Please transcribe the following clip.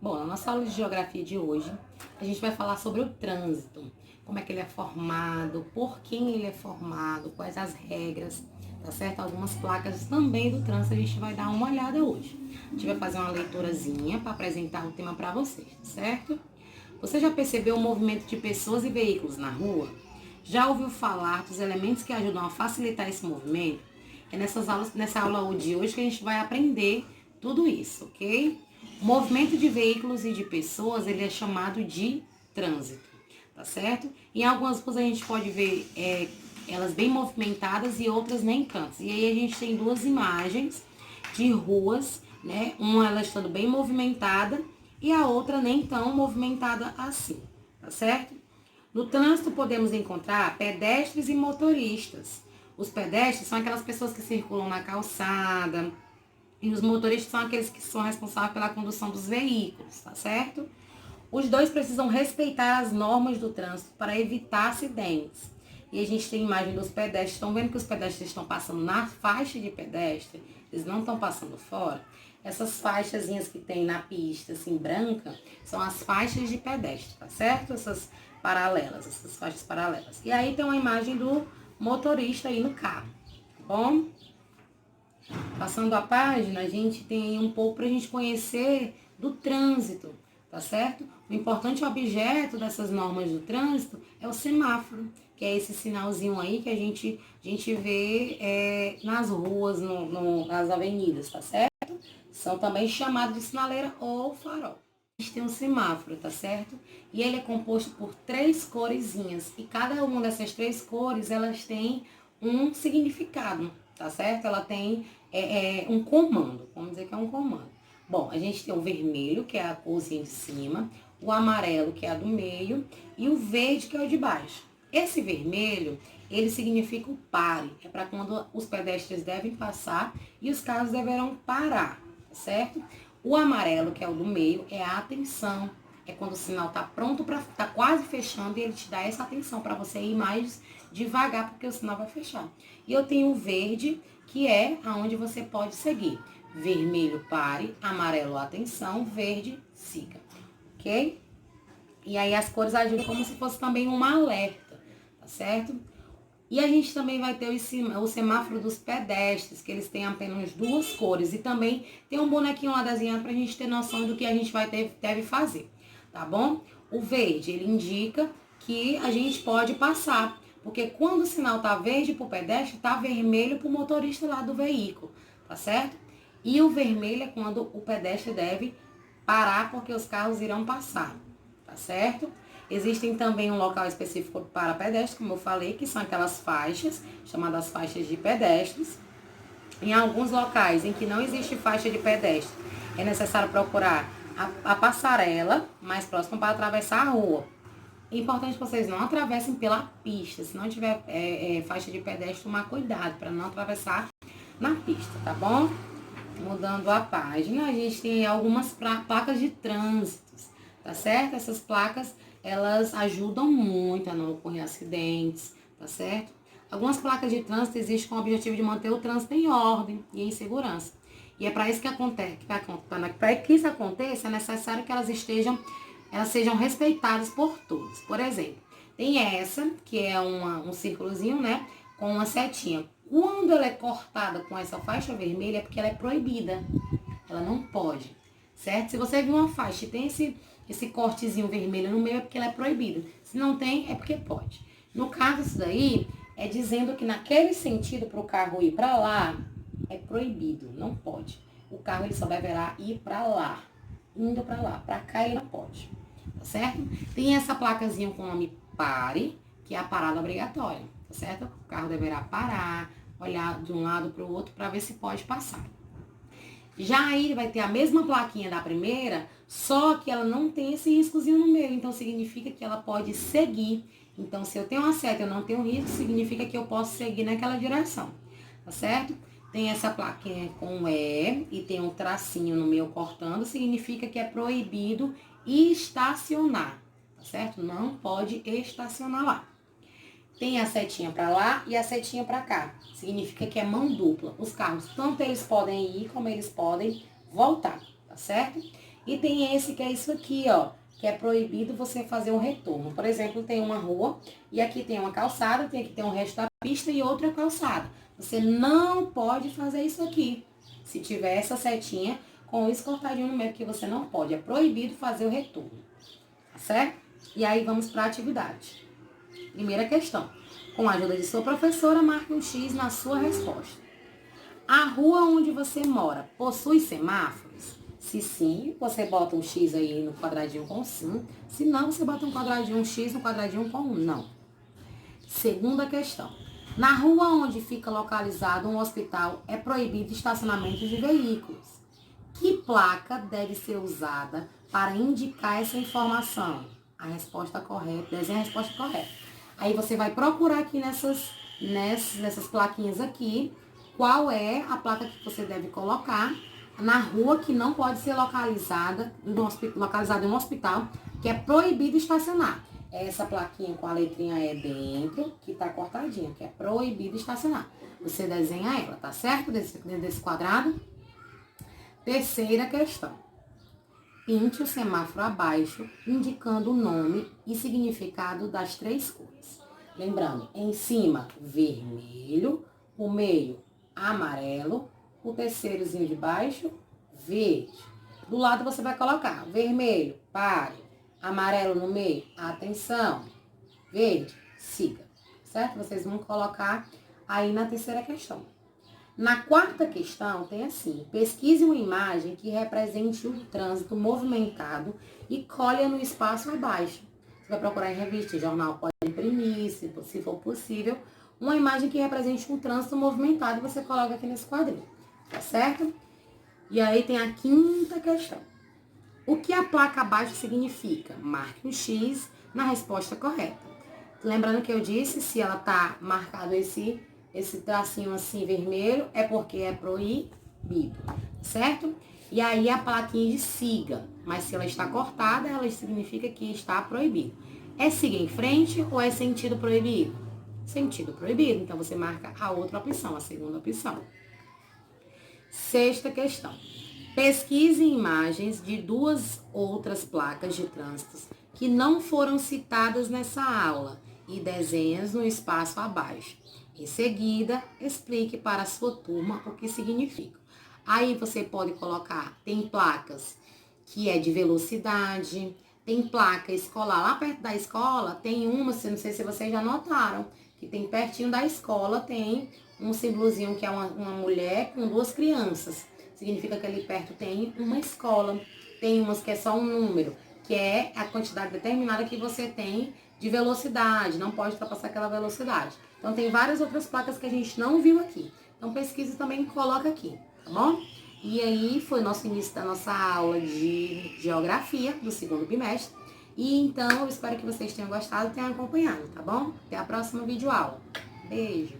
Bom, na nossa aula de geografia de hoje, a gente vai falar sobre o trânsito, como é que ele é formado, por quem ele é formado, quais as regras, tá certo? Algumas placas também do trânsito a gente vai dar uma olhada hoje. A gente vai fazer uma leiturazinha para apresentar o tema para vocês, tá certo? Você já percebeu o movimento de pessoas e veículos na rua? Já ouviu falar dos elementos que ajudam a facilitar esse movimento? É nessa aula de hoje que a gente vai aprender tudo isso, ok? O movimento de veículos e de pessoas, ele é chamado de trânsito, tá certo? Em algumas ruas a gente pode ver elas bem movimentadas e outras nem tanto. E aí a gente tem duas imagens de ruas, né? Uma ela estando bem movimentada e a outra nem tão movimentada assim, tá certo? No trânsito podemos encontrar pedestres e motoristas. Os pedestres são aquelas pessoas que circulam na calçada, e os motoristas são aqueles que são responsáveis pela condução dos veículos, tá certo? Os dois precisam respeitar as normas do trânsito para evitar acidentes. E a gente tem imagem dos pedestres. Estão vendo que os pedestres estão passando na faixa de pedestre? Eles não estão passando fora. Essas faixazinhas que tem na pista, assim, branca, são as faixas de pedestre, tá certo? Essas paralelas, essas faixas paralelas. E aí tem uma imagem do motorista aí no carro, tá bom? Passando a página, a gente tem um pouco para a gente conhecer do trânsito, tá certo? O importante objeto dessas normas do trânsito é o semáforo, que é esse sinalzinho aí que a gente vê nas ruas, nas avenidas, tá certo? São também chamados de sinaleira ou farol. A gente tem um semáforo, tá certo? E ele é composto por 3 coresinhas. E cada uma dessas 3 cores, elas têm um significado, tá certo? Ela tem um comando, vamos dizer que é um comando. Bom, a gente tem o vermelho, que é a corzinha de cima, o amarelo, que é a do meio, e o verde, que é o de baixo. Esse vermelho, ele significa o pare, é para quando os pedestres devem passar e os carros deverão parar, tá certo? O amarelo, que é o do meio, é a atenção. É quando o sinal tá pronto para tá quase fechando e ele te dá essa atenção para você ir mais devagar porque o sinal vai fechar. E eu tenho o verde, que é aonde você pode seguir. Vermelho, pare, amarelo, atenção, verde, siga. OK? E aí as cores ajudam como se fosse também um alerta, tá certo? E a gente também vai ter o semáforo dos pedestres, que eles têm apenas 2 cores. E também tem um bonequinho lá desenhado para a gente ter noção do que a gente deve fazer, tá bom? O verde, ele indica que a gente pode passar. Porque quando o sinal tá verde para o pedestre, tá vermelho para o motorista lá do veículo, tá certo? E o vermelho é quando o pedestre deve parar porque os carros irão passar, tá certo? Existem também um local específico para pedestres, como eu falei, que são aquelas faixas, chamadas faixas de pedestres. Em alguns locais em que não existe faixa de pedestre, é necessário procurar a passarela mais próxima para atravessar a rua. É importante que vocês não atravessem pela pista. Se não tiver faixa de pedestre, tomar cuidado para não atravessar na pista, tá bom? Mudando a página, a gente tem algumas placas de trânsito, tá certo? Essas placas, elas ajudam muito a não ocorrer acidentes, tá certo? Algumas placas de trânsito existem com o objetivo de manter o trânsito em ordem e em segurança. E é para isso que acontece, para que isso aconteça, é necessário que elas sejam respeitadas por todos. Por exemplo, tem essa, que é um círculozinho, né, com uma setinha. Quando ela é cortada com essa faixa vermelha, é porque ela é proibida. Ela não pode, certo? Se você viu uma faixa e tem esse cortezinho vermelho no meio, é porque ela é proibida. Se não tem, é porque pode. No caso, isso daí é dizendo que naquele sentido para o carro ir para lá, é proibido, não pode. O carro ele só deverá ir para lá, indo para lá. Para cá ele não pode, tá certo? Tem essa placazinha com o nome pare, que é a parada obrigatória, tá certo? O carro deverá parar, olhar de um lado para o outro para ver se pode passar. Já aí vai ter a mesma plaquinha da primeira, só que ela não tem esse riscozinho no meio, então significa que ela pode seguir. Então, se eu tenho uma seta e eu não tenho risco, significa que eu posso seguir naquela direção, tá certo? Tem essa plaquinha com e tem um tracinho no meio cortando, significa que é proibido estacionar, tá certo? Não pode estacionar lá. Tem a setinha para lá e a setinha para cá. Significa que é mão dupla. Os carros, tanto eles podem ir como eles podem voltar, tá certo? E tem esse que é isso aqui, ó, que é proibido você fazer um retorno. Por exemplo, tem uma rua e aqui tem uma calçada, tem aqui tem um resto da pista e outra calçada. Você não pode fazer isso aqui. Se tiver essa setinha com isso cortadinho no meio, porque você não pode. É proibido fazer o retorno. Tá certo? E aí vamos para a atividade. Primeira questão. Com a ajuda de sua professora, marque um X na sua resposta. A rua onde você mora possui semáforos? Se sim, você bota um X aí no quadradinho com sim. Se não, você bota um X no quadradinho com não. Segunda questão. Na rua onde fica localizado um hospital, é proibido estacionamento de veículos. Que placa deve ser usada para indicar essa informação? A resposta correta, desenha a resposta correta. Aí você vai procurar aqui nessas plaquinhas aqui, qual é a placa que você deve colocar na rua que não pode ser localizada em um hospital, que é proibido estacionar. É essa plaquinha com a letrinha E dentro, que tá cortadinha, que é proibido estacionar. Você desenha ela, tá certo? Dentro desse quadrado. Terceira questão. Pinte o semáforo abaixo, indicando o nome e significado das 3 cores. Lembrando, em cima, vermelho, o meio, amarelo, o terceirozinho de baixo, verde. Do lado você vai colocar vermelho, pare, amarelo no meio, atenção, verde, siga. Certo? Vocês vão colocar aí na terceira questão. Na quarta questão, tem assim: pesquise uma imagem que represente o trânsito movimentado e colha no espaço abaixo. Você vai procurar em revista, em jornal, pode imprimir, se for possível, uma imagem que represente um trânsito movimentado e você coloca aqui nesse quadrinho, tá certo? E aí tem a quinta questão. O que a placa abaixo significa? Marque um X na resposta correta. Lembrando que eu disse, se ela tá marcado esse tracinho assim vermelho, é porque é proibido, certo? E aí a plaquinha de siga, mas se ela está cortada, ela significa que está proibido. É siga em frente ou é sentido proibido? Sentido proibido, então você marca a outra opção, a segunda opção. Sexta questão. Pesquise imagens de 2 outras placas de trânsito que não foram citadas nessa aula e desenhas no espaço abaixo. Em seguida, explique para a sua turma o que significa. Aí você pode colocar, tem placas que é de velocidade, tem placa escolar. Lá perto da escola tem uma, não sei se vocês já notaram, que tem pertinho da escola, tem um símbolozinho que é uma mulher com 2 crianças. Significa que ali perto tem uma escola. Tem umas que é só um número, que é a quantidade determinada que você tem de velocidade, não pode ultrapassar aquela velocidade. Então tem várias outras placas que a gente não viu aqui. Então pesquisa também e coloca aqui, tá bom? E aí foi o nosso início da nossa aula de geografia do 2º bimestre. E então eu espero que vocês tenham gostado e tenham acompanhado, tá bom? Até a próxima videoaula. Beijo!